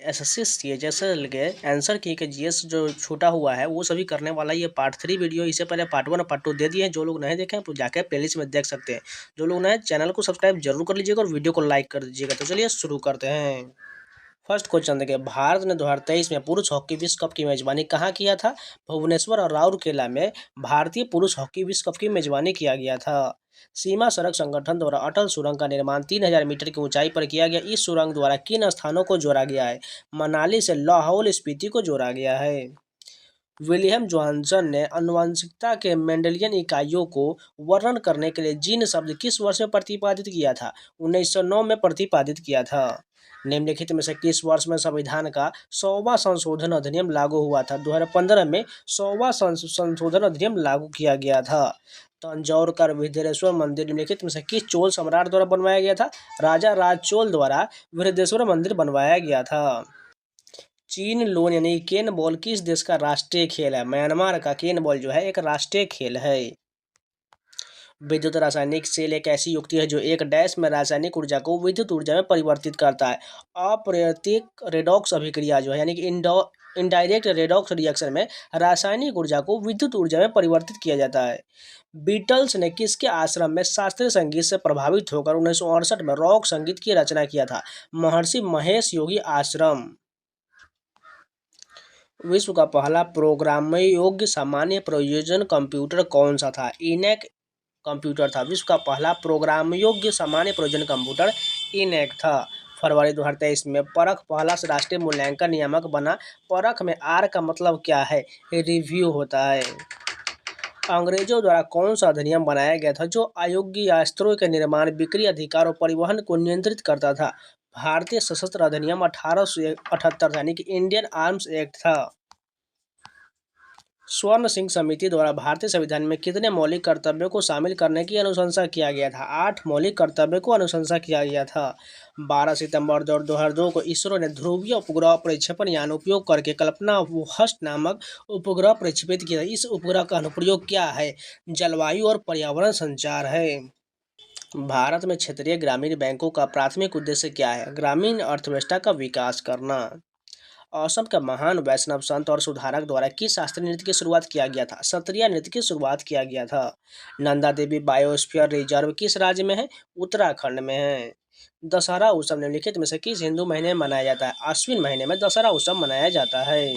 SSC CHSL के answer की के जीएस जो छूटा हुआ है वो सभी करने वाला ये पार्ट 3 वीडियो। इससे पहले पार्ट 1 और पार्ट 2 दे दिए हैं। जो लोग नहीं देखें तो जाकर प्लेलिस्ट में देख सकते हैं। जो लोग नए चैनल को सब्सक्राइब जरूर कर लीजिएगा और वीडियो को लाइक कर दीजिएगा। तो चलिए शुरू करते हैं। फर्स्ट क्वेश्चन देखिए, भारत ने 2023 में पुरुष हॉकी विश्व कप की मेजबानी कहाँ किया था? भुवनेश्वर और राउरकेला में भारतीय पुरुष हॉकी विश्व कप की मेजबानी किया गया था। सीमा सड़क संगठन द्वारा अटल सुरंग का निर्माण 3000 मीटर की ऊंचाई पर किया गया। इस सुरंग द्वारा किन स्थानों को जोड़ा गया है? मनाली से लाहौल स्पीति को जोड़ा गया है। विलियम जॉनसन ने आनुवंशिकता के मेंडेलियन इकाइयों को वर्णन करने के लिए जीन शब्द किस वर्ष में प्रतिपादित किया था? 1909 में प्रतिपादित किया था। निम्नलिखित में से किस वर्ष में संविधान का 100वां संशोधन अधिनियम लागू हुआ था? 2015 में 100वां संशोधन अधिनियम लागू किया गया था। तंजौर का बृहदेश्वर मंदिर निम्नलिखित में से किस चोल सम्राट द्वारा बनवाया गया था? राजा राज चोल द्वारा बृहदेश्वर मंदिर बनवाया गया था। चीन लोन यानी केन बॉल किस देश का राष्ट्रीय खेल है? म्यांमार का केन बॉल जो है एक राष्ट्रीय खेल है। विद्युत रासायनिक सेल एक ऐसी युक्ति है जो एक डैश में रासायनिक ऊर्जा को विद्युत ऊर्जा में परिवर्तित करता है। अप्राकृतिक रेडॉक्स अभिक्रिया जो है यानी कि इनडायरेक्ट रेडॉक्स रिएक्शन में रासायनिक ऊर्जा को विद्युत ऊर्जा में परिवर्तित किया जाता है। बीटल्स ने किसके आश्रम में शास्त्रीय संगीत से प्रभावित होकर 1968 में रॉक संगीत की रचना किया था? महर्षि महेश योगी आश्रम। विश्व का पहला प्रोग्राम योग्य सामान्य प्रयोजन कंप्यूटर कौन सा था? इनेक कंप्यूटर था। विश्व का पहला प्रोग्राम योग्य सामान्य प्रयोजन कंप्यूटर इनेक था। फरवरी 2023 में परख पहला राष्ट्रीय मूल्यांकन नियामक बना। परख में आर का मतलब क्या है? रिव्यू होता है। अंग्रेजों द्वारा कौन सा अधिनियम बनाया गया था जो अयोग्य अस्त्रों के निर्माण, बिक्री, अधिकार और परिवहन को नियंत्रित करता था? भारतीय सशस्त्र अधिनियम 1878 यानी कि इंडियन आर्म्स एक्ट था। स्वर्ण सिंह समिति द्वारा भारतीय संविधान में कितने मौलिक कर्तव्यों को शामिल करने की अनुशंसा किया गया था? 8 मौलिक कर्तव्यों को अनुशंसा किया गया था। 12 सितंबर 2002 को इसरो ने ध्रुवीय उपग्रह प्रक्षेपण यान उपयोग करके कल्पना हस्ट नामक उपग्रह प्रक्षेपित किया। इस उपग्रह का अनुप्रयोग क्या है? जलवायु और पर्यावरण संचार है। भारत में क्षेत्रीय ग्रामीण बैंकों का प्राथमिक उद्देश्य क्या है? ग्रामीण अर्थव्यवस्था का विकास करना। असम का महान वैष्णव संत और सुधारक द्वारा किस शास्त्रीय नृत्य की शुरुआत किया गया था? सत्रिया नृत्य की शुरुआत किया गया था। नंदा देवी बायोस्फीयर रिजर्व किस राज्य में है? उत्तराखंड में है। दशहरा उत्सव निम्नलिखित में से किस हिंदू महीने में मनाया जाता है? आश्विन महीने में दशहरा उत्सव मनाया जाता है।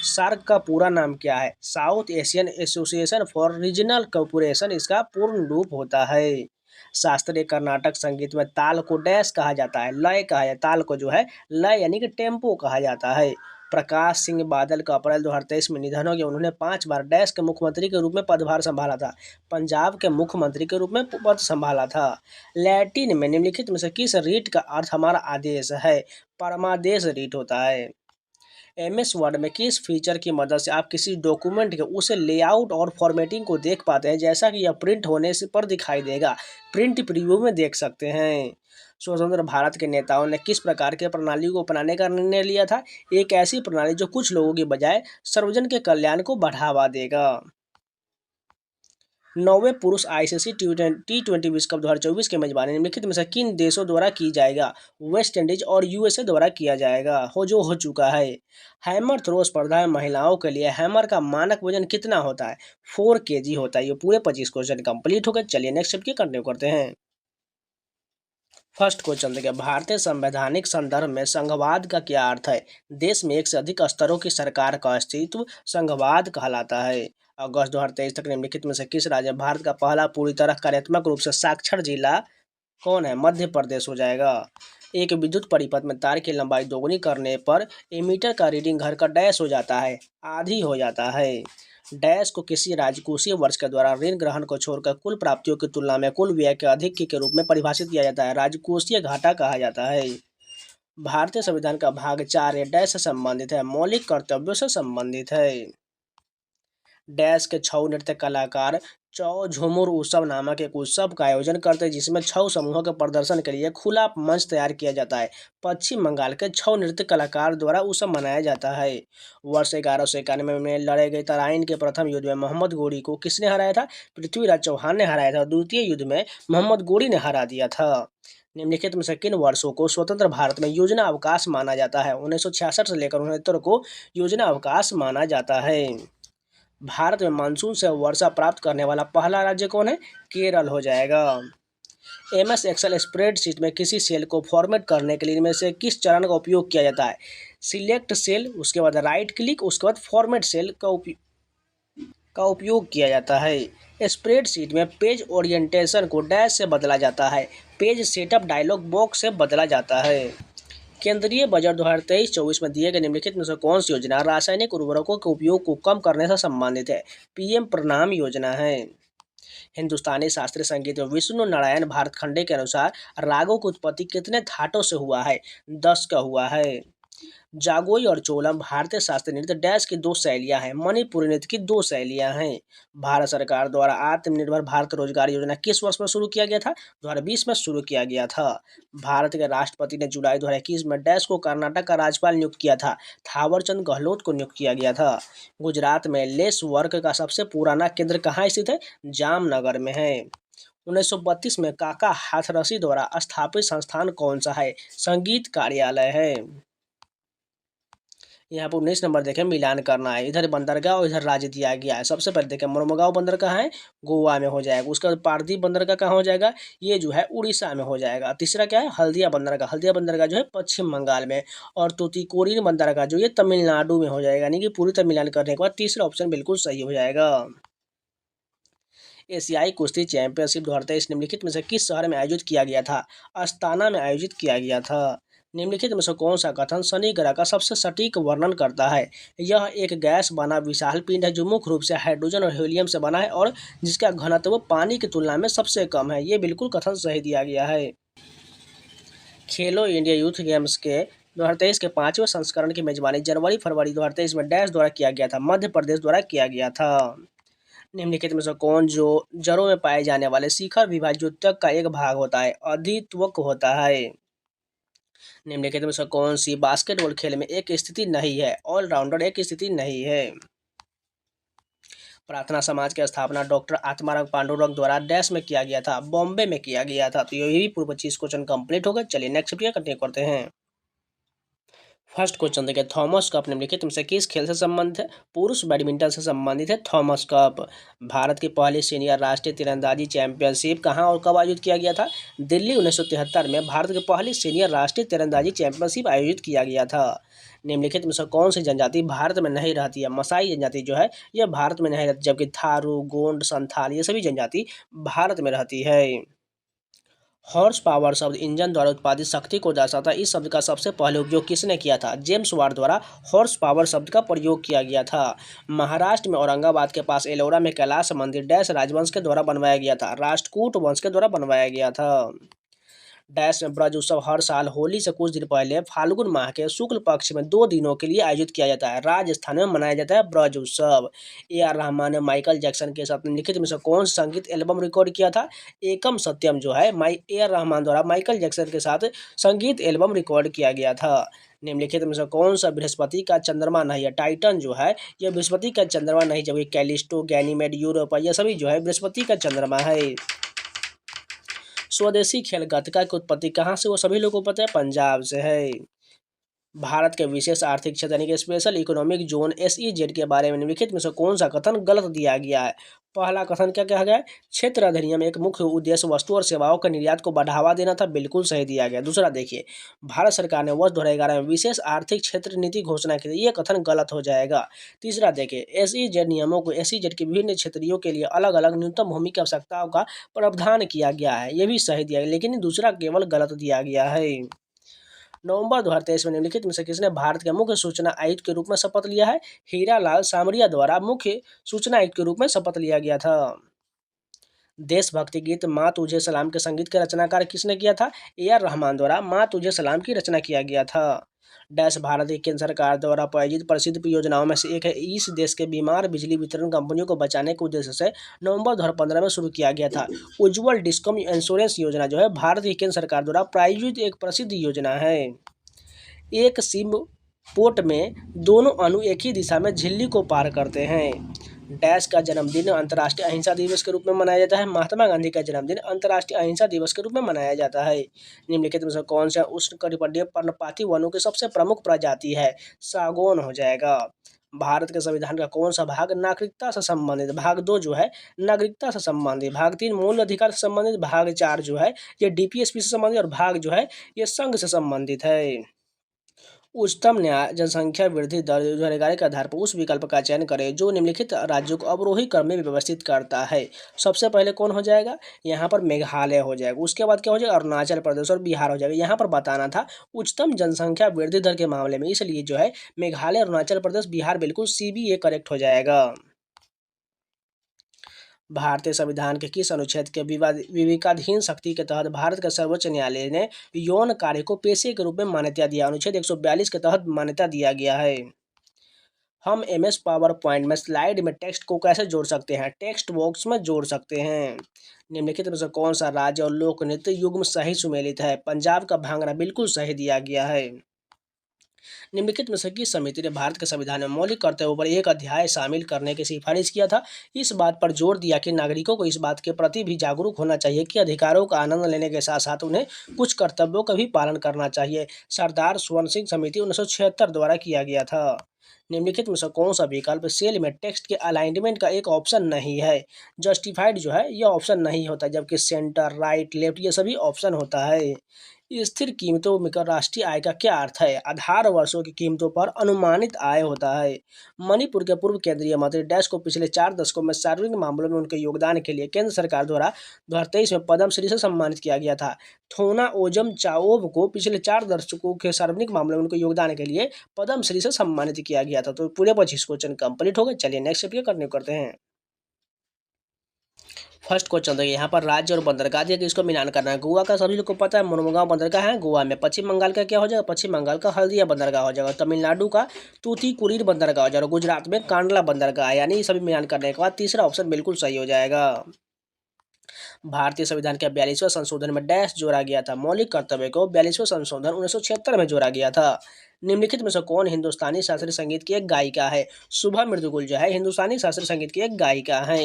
सार्क का पूरा नाम क्या है? South Asian association for regional cooperation इसका पूर्ण रूप होता है। शास्त्रीय कर्नाटक संगीत में ताल को डैश कहा जाता है? लय कहा जाता है। ताल को जो है लय यानी कि टेम्पो कहा जाता है। प्रकाश सिंह बादल का अप्रैल 2023 में निधन हो गया। उन्होंने 5 बार डैश के मुख्यमंत्री के रूप में पदभार संभाला था। पंजाब के मुख्यमंत्री के रूप में पद संभाला था। लैटिन में निम्नलिखित में से किस रीट का अर्थ हमारा आदेश है? परमादेश रीट होता है। एमएस वर्ड में किस फीचर की मदद से आप किसी डॉक्यूमेंट के उसे लेआउट और फॉर्मेटिंग को देख पाते हैं, जैसा कि यह प्रिंट होने से पर दिखाई देगा? प्रिंट प्रीव्यू में देख सकते हैं। स्वतंत्र भारत के नेताओं ने किस प्रकार के प्रणाली को अपनाने का निर्णय लिया था? एक ऐसी प्रणाली जो कुछ लोगों की बजाय सर्वजन के कल्याण को बढ़ावा देगा। 9वें पुरुष आईसीसी टी20 विश्व कप 2024 की मेजबानी निम्नलिखित में से किन देशों द्वारा की जाएगा? वेस्ट इंडीज और यूएसए द्वारा किया जाएगा, हो चुका है। हैमर थ्रो स्पर्धा में महिलाओं के लिए हैमर का मानक वजन कितना होता है? 4 kg होता है। ये पूरे 25 क्वेश्चन कंप्लीट हो गए। चलिए नेक्स्ट स्टेप की कंटिन्यू करते हैं। फर्स्ट क्वेश्चन देखिए, भारतीय संवैधानिक संदर्भ में संघवाद का क्या अर्थ है? देश में एक से अधिक स्तरों की सरकार का अस्तित्व संघवाद कहलाता है। अगस्त 2023 तक निम्नलिखित में से किस राज्य में भारत का पहला पूरी तरह कार्यात्मक रूप से साक्षर जिला कौन है? मध्य प्रदेश हो जाएगा। एक विद्युत परिपथ में तार की लंबाई दोगुनी करने पर एमीटर का रीडिंग घर का डैश हो जाता है, आधी हो जाता है। डैश को किसी राजकोषीय वर्ष के द्वारा ऋण ग्रहण को छोड़कर कुल प्राप्तियों की तुलना में कुल व्यय के अधिक के रूप में परिभाषित किया जाता है, राजकोषीय घाटा कहा जाता है। भारतीय संविधान का भाग 4 डैश से संबंधित है? मौलिक कर्तव्यों से संबंधित है। डैश के छऊ नृत्य कलाकार चौ झूमुर उत्सव नामक एक उत्सव का आयोजन करते हैं, जिसमें छऊ समूहों के प्रदर्शन के लिए खुला मंच तैयार किया जाता है। पश्चिम बंगाल के छऊ नृत्य कलाकार द्वारा उत्सव मनाया जाता है। वर्ष 1191 में लड़े गए तराइन के प्रथम युद्ध में मोहम्मद गोरी को किसने हराया था? पृथ्वीराज चौहान ने हराया था। द्वितीय युद्ध में मोहम्मद गोरी ने हरा दिया था। निम्नलिखित में से किन वर्षों को स्वतंत्र भारत में योजना अवकाश माना जाता है? 1966 से लेकर 69 को योजना अवकाश माना जाता है। भारत में मानसून से वर्षा प्राप्त करने वाला पहला राज्य कौन है? केरल हो जाएगा। एमएस एक्सेल स्प्रेडशीट में किसी सेल को फॉर्मेट करने के लिए इनमें से किस चरण का उपयोग किया जाता है? सिलेक्ट सेल, उसके बाद राइट क्लिक, उसके बाद फॉर्मेट सेल का उपयोग किया जाता है। स्प्रेडशीट में पेज ओरिएंटेशन को डैश से बदला जाता है। पेज सेटअप डायलॉग बॉक्स से बदला जाता है। केंद्रीय बजट 2023-24 में दिए गए निम्नलिखित में से कौन सी योजना रासायनिक उर्वरकों के उपयोग को कम करने से संबंधित है? पीएम प्रणाम योजना है। हिंदुस्तानी शास्त्रीय संगीत में विष्णु नारायण भारतखंडे के अनुसार रागों की उत्पत्ति कितने थाटों से हुआ है? 10 का हुआ है। जागोई और चोलम भारतीय शास्त्रीय नृत्य डैश की 2 शैलियां हैं। मणिपुरी नृत्य की 2 शैलियां हैं। भारत सरकार द्वारा आत्मनिर्भर भारत रोजगार योजना किस वर्ष में शुरू किया गया था? 2020 में शुरू किया गया था। भारत के राष्ट्रपति ने जुलाई 2021 में डैश को कर्नाटक का राज्यपाल नियुक्त किया था। थावरचंद गहलोत को नियुक्त किया गया था। गुजरात में लेस वर्क का सबसे पुराना केंद्र कहाँ स्थित है? जामनगर में है। 1932 में काका हाथरसी द्वारा स्थापित संस्थान कौन सा है? संगीत कार्यालय है। यहाँ पर 19 नंबर देखें, मिलान करना है। इधर बंदरगाह और इधर राज्य दिया गया है। सबसे पहले देखें, मोरमुगांव बंदरगाह है, गोवा में हो जाएगा। उसका पारदीप बंदरगाह कहाँ हो जाएगा? ये जो है उड़ीसा में हो जाएगा। तीसरा क्या है? हल्दिया बंदरगाह। हल्दिया बंदरगाह जो है पश्चिम बंगाल में। और तूतीकोरिन बंदरगाह जो ये तमिलनाडु में हो जाएगा। यानी कि पूरी तरह मिलान करने के बाद तीसरा ऑप्शन बिल्कुल सही हो जाएगा। एशियाई कुश्ती चैंपियनशिप 2023 निम्नलिखित में से किस शहर में आयोजित किया गया था? अस्ताना में आयोजित किया गया था। निम्नलिखित में से कौन सा कथन शनि ग्रह का सबसे सटीक वर्णन करता है? यह एक गैस बना विशाल पिंड है जो मुख्य रूप से हाइड्रोजन और हीलियम से बना है और जिसका घनत्व पानी की तुलना में सबसे कम है। ये बिल्कुल कथन सही दिया गया है। खेलो इंडिया यूथ गेम्स के 2023 के 5वें संस्करण की मेजबानी जनवरी-फरवरी 2023 में डैश द्वारा किया गया था? मध्य प्रदेश द्वारा किया गया था। निम्नलिखित में से कौन जो जड़ों में पाए जाने वाले शिखर विभाज्योतक का एक भाग होता है? अधित्वक होता है। निम्नलिखित में से कौन सी बास्केटबॉल खेल में एक स्थिति नहीं है? ऑलराउंडर एक स्थिति नहीं है। प्रार्थना समाज की स्थापना डॉक्टर आत्माराम पांडुरंग द्वारा डैश में किया गया था? बॉम्बे में किया गया था। तो ये भी पूर्व 25 क्वेश्चन कंप्लीट हो गए। चलिए नेक्स्ट वीडियो कंटिन्यू करते हैं। फर्स्ट क्वेश्चन देखिए, थॉमस कप निम्नलिखित में से किस खेल से संबंधित है? पुरुष बैडमिंटन से संबंधित है थॉमस कप। भारत की पहली सीनियर राष्ट्रीय तीरंदाजी चैंपियनशिप कहाँ और कब आयोजित किया गया था? दिल्ली 1973 में भारत की पहली सीनियर राष्ट्रीय तीरंदाजी चैंपियनशिप आयोजित किया गया था। निम्नलिखित में से कौन सी जनजाति भारत में नहीं रहती है? मसाई जनजाति जो है यह भारत में नहीं रहती, जबकि थारू, गोंड, संथाल ये सभी जनजाति भारत में रहती है। हॉर्स पावर शब्द इंजन द्वारा उत्पादित शक्ति को दर्शाता है। इस शब्द का सबसे पहले उपयोग किसने किया था? जेम्स वाट द्वारा हॉर्स पावर शब्द का प्रयोग किया गया था। महाराष्ट्र में औरंगाबाद के पास एलोरा में कैलाश मंदिर डैश राजवंश के द्वारा बनवाया गया था? राष्ट्रकूट वंश के द्वारा बनवाया गया था। डैश में ब्रज उत्सव हर साल होली से कुछ दिन पहले फाल्गुन माह के शुक्ल पक्ष में 2 दिनों के लिए आयोजित किया जाता है। राजस्थान में मनाया जाता है ब्रज उत्सव। AR रहमान ने माइकल जैक्सन के साथ निम्नलिखित में से कौन सा संगीत एल्बम रिकॉर्ड किया था? एकम सत्यम जो है AR रहमान द्वारा माइकल जैक्सन के साथ संगीत एल्बम रिकॉर्ड किया गया था। निम्नलिखित में से कौन सा बृहस्पति का चंद्रमा नहीं है? टाइटन जो है यह बृहस्पति का चंद्रमा नहीं, जबकि कैलिस्टो, गैनीमेड, यूरोपा यह सभी जो है बृहस्पति का चंद्रमा है। स्वदेशी खेल गतका की उत्पत्ति कहाँ से? वो सभी लोगों को पता है, पंजाब से है। भारत के विशेष आर्थिक क्षेत्र यानी कि स्पेशल इकोनॉमिक जोन SEZ के बारे में निम्नलिखित में से कौन सा कथन गलत दिया गया है? पहला कथन क्या कहा गया है? क्षेत्र अधिनियम एक मुख्य उद्देश्य वस्तु और सेवाओं के निर्यात को बढ़ावा देना था, बिल्कुल सही दिया गया। दूसरा देखिए, भारत सरकार ने वर्ष 2011 में विशेष आर्थिक क्षेत्र नीति घोषणा की थी, ये कथन गलत हो जाएगा। तीसरा देखिए, SEZ नियमों को SEZ के विभिन्न क्षेत्रों के लिए अलग अलग न्यूनतम भूमि की आवश्यकताओं का प्रावधान किया गया है, ये भी सही दिया गया, लेकिन दूसरा केवल गलत दिया गया है। नवंबर 2023 में निम्नलिखित में से किसने भारत के मुख्य सूचना आयुक्त के रूप में शपथ लिया है? हीरालाल सामरिया द्वारा मुख्य सूचना आयुक्त के रूप में शपथ लिया गया था। देशभक्ति गीत माँ तुझे सलाम के संगीत के रचनाकार किसने किया था? AR रहमान द्वारा माँ तुझे सलाम की रचना किया गया था। डैश भारत की केंद्र सरकार द्वारा प्रायोजित प्रसिद्ध योजनाओं में से एक है। इस देश के बीमार बिजली वितरण कंपनियों को बचाने के उद्देश्य से नवंबर 2015 में शुरू किया गया था। उज्ज्वल डिस्कम इंश्योरेंस योजना जो है भारत की केंद्र सरकार द्वारा प्रायोजित एक प्रसिद्ध योजना है। एक सिम पोर्ट में दोनों अणु एक ही दिशा में झिल्ली को पार करते हैं। डैश का जन्मदिन अंतर्राष्ट्रीय अहिंसा दिवस के रूप में मनाया जाता है। महात्मा गांधी का जन्मदिन अंतर्राष्ट्रीय अहिंसा दिवस के रूप में मनाया जाता है। निम्नलिखित में से कौन सा उष्णकटिबंधीय पर्णपाती वनों की सबसे प्रमुख प्रजाति है? सागौन हो जाएगा। भारत के संविधान का कौन सा भाग नागरिकता से संबंधित? भाग 2 जो है नागरिकता से संबंधित, भाग 3 मूल अधिकार से संबंधित, भाग 4 जो है ये डीपीएसपी से संबंधित और भाग जो है ये संघ से संबंधित है। उच्चतम न्याय जनसंख्या वृद्धि दर 2011 के आधार पर उस विकल्प का चयन करें जो निम्नलिखित राज्यों को अवरोही क्रम में व्यवस्थित करता है। सबसे पहले कौन हो जाएगा? यहाँ पर मेघालय हो जाएगा। उसके बाद क्या हो जाएगा? अरुणाचल प्रदेश और बिहार हो जाएगा। यहाँ पर बताना था उच्चतम जनसंख्या वृद्धि दर के मामले में, इसलिए जो है मेघालय, अरुणाचल प्रदेश, बिहार बिल्कुल सी बी ए करेक्ट हो जाएगा। भारतीय संविधान के किस अनुच्छेद के विवेकाधीन शक्ति के तहत भारत का सर्वोच्च न्यायालय ने यौन कार्य को पेशे के रूप में मान्यता दिया? अनुच्छेद 142 के तहत मान्यता दिया गया है। हम एमएस पावर पॉइंट में स्लाइड में टेक्स्ट को कैसे जोड़ सकते हैं? टेक्स्ट बॉक्स में जोड़ सकते हैं। निम्नलिखित में से कौन सा राज्य और लोक नृत्य युग्म सही सुमेलित है? पंजाब का भांगड़ा बिल्कुल सही दिया गया है। निम्नलिखित में से किस समिति ने भारत के संविधान में मौलिक कर्तव्यों पर एक अध्याय शामिल करने की सिफारिश किया था? इस बात पर जोर दिया कि नागरिकों को इस बात के प्रति भी जागरूक होना चाहिए कि अधिकारों का आनंद लेने के साथ साथ उन्हें कुछ कर्तव्यों का भी पालन करना चाहिए। सरदार स्वर्ण सिंह समिति 1976 द्वारा किया गया था। निम्नलिखित में से कौन सा विकल्प सेल में टेक्स्ट के अलाइनमेंट का एक ऑप्शन नहीं है? जस्टिफाइड जो है यह ऑप्शन नहीं होता, जबकि सेंटर, राइट, लेफ्ट ये सभी ऑप्शन होता है। स्थिर कीमतों में राष्ट्रीय आय का क्या अर्थ है? आधार वर्षों की कीमतों पर अनुमानित आय होता है। मणिपुर के पूर्व केंद्रीय मंत्री डैश को पिछले 4 दशकों में सार्वजनिक मामलों में उनके योगदान के लिए केंद्र सरकार द्वारा 2023 में पद्मश्री से सम्मानित किया गया था। थोना ओजम चाओब को पिछले 4 दशकों के सार्वजनिक मामलों में उनके योगदान के लिए पद्मश्री से सम्मानित किया गया था। तो पूरे 25 क्वेश्चन कंप्लीट हो गए। चलिए नेक्स्ट चैप्टर करते हैं। फर्स्ट क्वेश्चन देखिए, यहाँ पर राज्य और बंदरगाह दिया कि इसको मिलान करना है। गोवा का सभी लोग को पता है मोरमुगांव बंदरगाह है गोवा में। पश्चिम बंगाल का क्या हो जाएगा? पश्चिम बंगाल का हल्दिया बंदरगाह हो जाएगा। तमिलनाडु का तूतीकुरीन बंदरगाह हो जाएगा। गुजरात में कांडला बंदरगाह, यानी ये सभी मिलान करने के बाद तीसरा ऑप्शन बिल्कुल सही हो जाएगा। भारतीय संविधान के 42वें संशोधन में डैश जोड़ा गया था? मौलिक कर्तव्य को 42वें संशोधन 1976 में जोड़ा गया था। निम्नलिखित में से कौन हिंदुस्तानी शास्त्रीय संगीत की एक गायिका है? शुभा मृदुकुल जो है हिंदुस्तानी शास्त्रीय संगीत की एक गायिका है।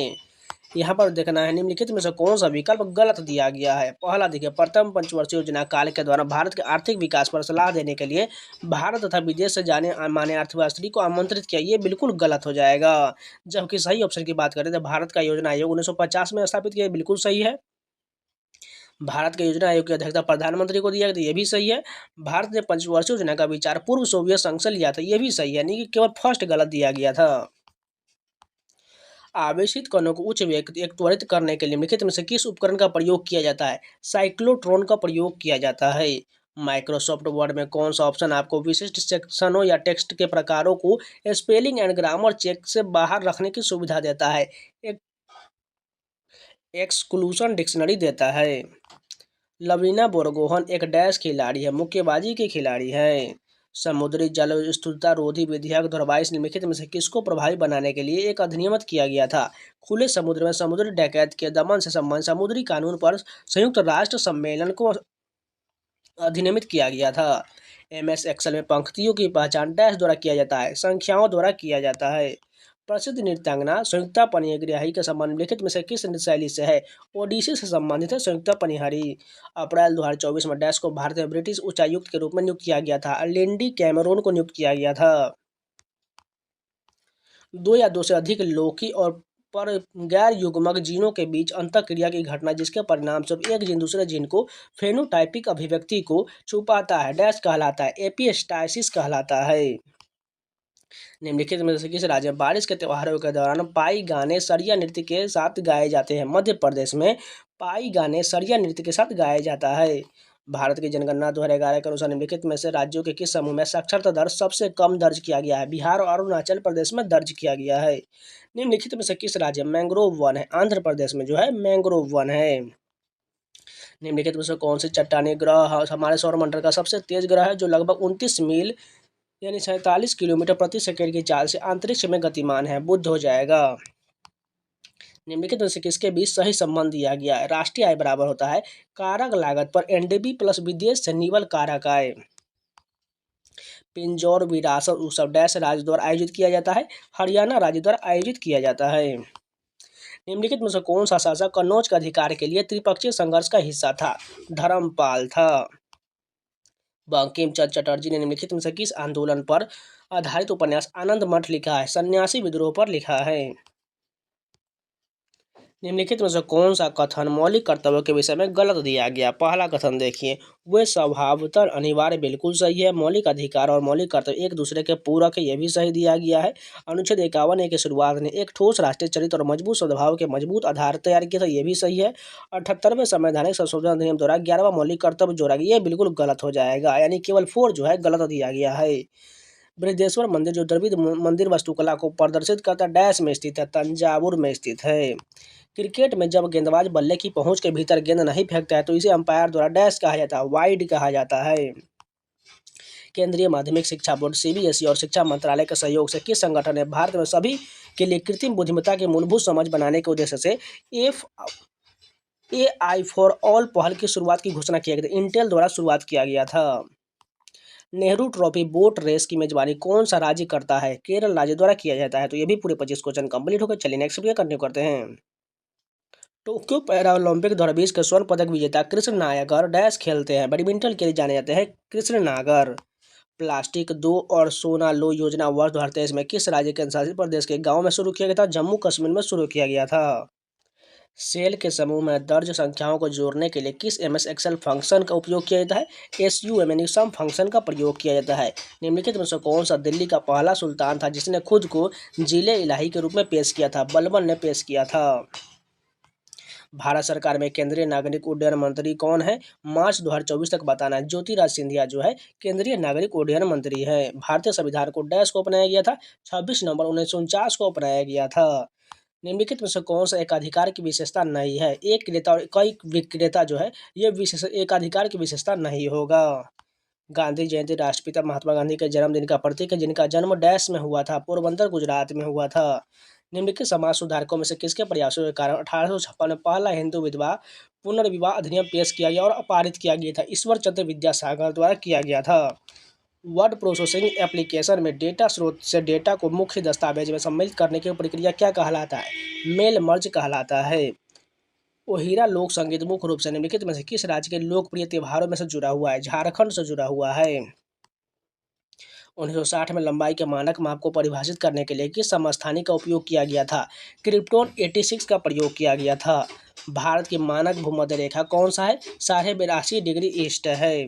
यहाँ पर देखना है निम्नलिखित में से कौन सा विकल्प गलत दिया गया है। पहला देखिए, प्रथम पंचवर्षीय योजना काल के दौरान भारत के आर्थिक विकास पर सलाह देने के लिए भारत तथा विदेश से जाने माने अर्थशास्त्री को आमंत्रित किया, ये बिल्कुल गलत हो जाएगा। जबकि सही ऑप्शन की बात करें तो भारत का योजना आयोग 1950 में स्थापित किया, बिल्कुल सही है। भारत के योजना आयोग की अध्यक्षता प्रधानमंत्री को दिया गया, ये भी सही है। भारत ने पंचवर्षीय योजना का विचार पूर्व सोवियत संघ से लिया था, ये भी सही है। नहीं कि केवल फर्स्ट गलत दिया गया था। आवेशित कणों को उच्च वेग एक त्वरित करने के लिए निम्नलिखित में से किस उपकरण का प्रयोग किया जाता है? साइक्लोट्रॉन का प्रयोग किया जाता है। माइक्रोसॉफ्ट वर्ड में कौन सा ऑप्शन आपको विशिष्ट सेक्शनों या टेक्स्ट के प्रकारों को स्पेलिंग एंड ग्रामर चेक से बाहर रखने की सुविधा देता है? एक एक्सक्लूशन डिक्शनरी देता है। लवलीना बोरगोहन एक डैश खिलाड़ी है, मुक्केबाजी की खिलाड़ी है। समुद्री जल स्थिरता रोधी विधेयक 2022 निम्नलिखित में से किसको प्रभावी बनाने के लिए एक अधिनियमित किया गया था? खुले समुद्र में समुद्री डकैत के दमन से संबंधित समुद्री कानून पर संयुक्त राष्ट्र सम्मेलन को अधिनियमित किया गया था। एमएस एक्सेल में पंक्तियों की पहचान डैश द्वारा किया जाता है? संख्याओं द्वारा किया जाता है। प्रसिद्ध नृत्यांगना संयुक्ता पनिग्राही का संबंध निम्नलिखित में से किस नृत्य शैली से है? ओडिसी से संबंधित है संयुक्ता पनिहारी। अप्रैल 2024 में डैश को भारत में ब्रिटिश उच्चायुक्त के रूप में नियुक्त किया गया था? लिंडी कैमरून को नियुक्त किया गया था। दो या दो से अधिक लौकी और पर गैर युग्मक जीनों के बीच अंतःक्रिया की घटना जिसके परिणाम स्वरूप एक जीन दूसरे जीन को फेनोटाइपिक अभिव्यक्ति को छुपाता है, डैश कहलाता है? एपिस्टाइसिस कहलाता है। निम्नलिखित में से किस राज्य में बारिश के त्योहारों के दौरान पाई गाने सरिया नृत्य के साथ गाए जाते हैं? मध्य प्रदेश में पाई गाने सरिया नृत्य के साथ गाया जाता है। भारत की जनगणना 2011 के अनुसार निम्नलिखित में से राज्यों के किस समूह में साक्षरता दर सबसे कम दर्ज किया गया है? बिहार और अरुणाचल प्रदेश में दर्ज किया गया है। निम्नलिखित में से किस राज्य में मैंग्रोव वन है? आंध्र प्रदेश में जो है मैंग्रोव वन है। निम्नलिखित में से कौन से चट्टानी ग्रह हमारे सौरमंडल का सबसे तेज ग्रह है जो लगभग 29 मील यानी 47 किलोमीटर प्रति सेकंड की चाल से अंतरिक्ष में गतिमान है? बुध हो जाएगा। निम्नलिखित में से किसके बीच सही संबंध दिया गया है? राष्ट्रीय आय बराबर होता है कारक लागत पर एनडीबी प्लस विदेश से निवल कारक आय। पिंजौर विरासत उत्सव डैश राज्य द्वारा आयोजित किया जाता है, हरियाणा राज्य द्वारा आयोजित किया जाता है। निम्नलिखित में से कौन सा शासक कन्नौज के अधिकार के लिए त्रिपक्षीय संघर्ष का हिस्सा था? धर्मपाल था। बंकिम चंद्र चटर्जी ने निम्नलिखित में से किस आंदोलन पर आधारित उपन्यास आनंद मठ लिखा है? सन्यासी विद्रोह पर लिखा है। निम्नलिखित में से कौन सा कथन मौलिक कर्तव्यों के विषय में गलत दिया गया? पहला कथन देखिए, वे स्वभावतः अनिवार्य, बिल्कुल सही है। मौलिक अधिकार और मौलिक कर्तव्य एक दूसरे के पूरक है, यह भी सही दिया गया है। अनुच्छेद 51 की शुरुआत ने एक ठोस राष्ट्रीय चरित्र और मजबूत सद्भाव के मजबूत आधार तैयार किया था, यह भी सही है। 78वें संवैधानिक संशोधन अधिनियम द्वारा 11वां मौलिक कर्तव्य जोड़ा गया, यह बिल्कुल गलत हो जाएगा, यानी केवल 4 जो है गलत दिया गया है। बृहदेश्वर मंदिर जो द्रविड़ मंदिर वास्तुकला को प्रदर्शित करता डैश में स्थित है? तंजावुर में स्थित है। क्रिकेट में जब गेंदबाज बल्ले की पहुंच के भीतर गेंद नहीं फेंकता है तो इसे अंपायर द्वारा डैश कहा जाता है? वाइड कहा जाता है। केंद्रीय माध्यमिक शिक्षा बोर्ड सीबीएसई और शिक्षा मंत्रालय के सहयोग से किस संगठन ने भारत में सभी के लिए कृत्रिम बुद्धिमत्ता की मूलभूत समझ बनाने के उद्देश्य से AI फॉर ऑल पहल की शुरुआत की घोषणा किया गया था? इंटेल द्वारा शुरुआत किया गया था। नेहरू ट्रॉफी बोट रेस की मेजबानी कौन सा राज्य करता है? केरल राज्य द्वारा किया जाता है। तो ये भी पूरे 25 क्वेश्चन कंप्लीट हो गए। चलिए नेक्स्ट वीडियो कंटिन्यू करते हैं। टोक्यो पैरा ओलंपिक 2020 के स्वर्ण पदक विजेता कृष्ण नागर डैश खेलते हैं? बैडमिंटन के लिए जाने जाते हैं कृष्ण नागर। प्लास्टिक 2 और सोना लो योजना वर्ष 2023 में किस राज्य के केंद्रशासित प्रदेश के गांव में शुरू किया गया था? जम्मू कश्मीर में शुरू किया गया था। सेल के समूह में दर्ज संख्याओं को जोड़ने के लिए किस MS एक्सेल फंक्शन का उपयोग किया जाता है? SUM यानी सम फंक्शन का प्रयोग किया जाता है। निम्नलिखित में से कौन सा दिल्ली का पहला सुल्तान था जिसने खुद को जिले इलाही के रूप में पेश किया था? बलबन ने पेश किया था। भारत सरकार में केंद्रीय नागरिक उड्डयन मंत्री कौन है? मार्च 2024 तक बताना है। ज्योतिरादित्य सिंधिया जो है केंद्रीय नागरिक उड्डयन मंत्री है। भारतीय संविधान को डैश को अपनाया गया था? 26 नवंबर 1949 को अपनाया गया था। निम्नलिखित में से कौन सा एकाधिकार की विशेषता नहीं है? एक क्रेता और कई विक्रेता जो है ये विशेष एकाधिकार की विशेषता नहीं होगा। गांधी जयंती राष्ट्रपिता महात्मा गांधी के जन्मदिन का प्रतीक है जिनका जन्म डैश में हुआ था? पोरबंदर गुजरात में हुआ था। निम्नलिखित समाज सुधारकों में से किसके प्रयासों के कारण 1856 में पहला हिंदू विधवा पुनर्विवाह अधिनियम पेश किया गया और पारित किया गया था? ईश्वर चंद्र विद्यासागर द्वारा किया गया था। वर्ड प्रोसेसिंग एप्लीकेशन में डेटा स्रोत से डेटा को मुख्य दस्तावेज में सम्मिलित करने की प्रक्रिया क्या कहलाता है? मेल मर्ज कहलाता है। ओहिरा लोक संगीत मुख्य रूप से निम्नलिखित में से किस राज्य के लोकप्रिय त्योहारों में से जुड़ा हुआ है? झारखंड से जुड़ा हुआ है। 1960 में लंबाई के मानक माप को परिभाषित करने के लिए किस समस्थानिक का उपयोग किया गया था? क्रिप्टोन 86 का प्रयोग किया गया था। भारत की मानक भूमध्य रेखा कौन सा है? 82.5 डिग्री ईस्ट है।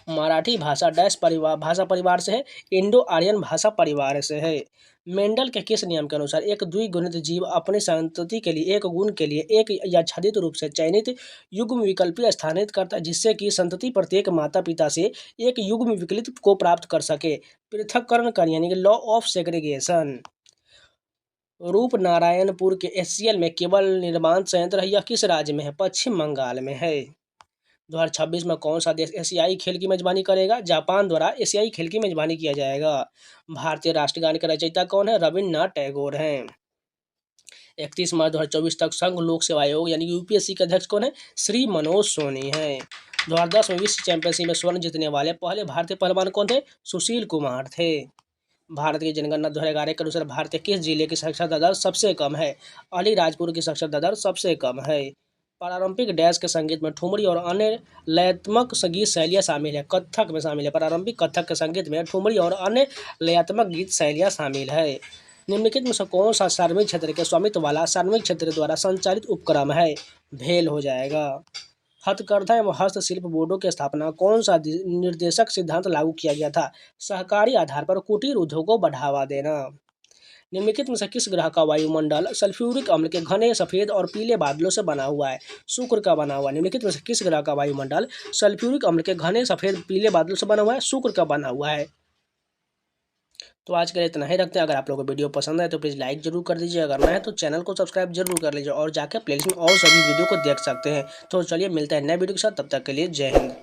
मराठी भाषा डैश भाषा परिवार से है? इंडो आर्यन भाषा परिवार से है। मेंडल के किस नियम के अनुसार एक द्विगुणित जीव अपनी संतति के लिए एक गुण के लिए एक याच्छादित रूप से चयनित युग्म विकल्पी स्थानित करता है जिससे कि संतति प्रत्येक माता पिता से एक युग्म विकल्प को प्राप्त कर सके? पृथक्करण कर यानी कि लॉ ऑफ सेग्रीगेशन। रूपनारायणपुर के HCL में केवल निर्माण संयंत्र है? यह किस राज्य में है? पश्चिम बंगाल में है। 2026 में कौन सा देश एशियाई खेल की मेजबानी करेगा? जापान द्वारा एशियाई खेल की मेजबानी किया जाएगा। भारतीय राष्ट्रगान के रचयिता कौन है? रविन्द्रनाथ टैगोर हैं। 31 मार्च 2024 तक संघ लोक सेवा आयोग यानी UPSC के अध्यक्ष कौन है? श्री मनोज सोनी हैं। 2010 में विश्व चैंपियनशिप में स्वर्ण जीतने वाले पहले भारतीय पहलवान कौन थे? सुशील कुमार थे। भारत की जनगणना 2011 के अनुसार भारत के किस जिले की साक्षरता दर सबसे कम है? अलीराजपुर की साक्षरता दर सबसे कम है। पारंपरिक डैश के संगीत में ठुमरी और अन्य लयात्मक संगीत शैलियाँ शामिल है? कथक में शामिल है। पारंपरिक कथक के संगीत में ठुमरी और अन्य लयात्मक गीत शैलियाँ शामिल है। निम्नलिखित में से कौन सा सार्वजनिक क्षेत्र के स्वामित्व वाला सार्वजनिक क्षेत्र द्वारा संचालित उपक्रम है? भेल हो जाएगा। हथकरघा एवं हस्तशिल्प बोर्डों की स्थापना कौन सा निर्देशक सिद्धांत लागू किया गया था? सहकारी आधार पर कुटीर उद्योग को बढ़ावा देना। निम्नलिखित में से किस ग्रह का वायुमंडल सल्फ्यूरिक अम्ल के घने सफेद और पीले बादलों से बना हुआ है? शुक्र का बना हुआ है। निम्नलिखित में से किस ग्रह का वायुमंडल सल्फ्यूरिक अम्ल के घने सफेद पीले बादलों से बना हुआ है? शुक्र का बना हुआ है। तो आज के लिए इतना ही रखते हैं। अगर आप लोगों को वीडियो पसंद है तो प्लीज़ लाइक जरूर कर दीजिए, अगर नया है तो चैनल को सब्सक्राइब जरूर कर लीजिए और जाकर प्लेलिस्ट में और सभी वीडियो को देख सकते हैं। तो चलिए मिलते हैं नए वीडियो के साथ, तब तक के लिए जय हिंद।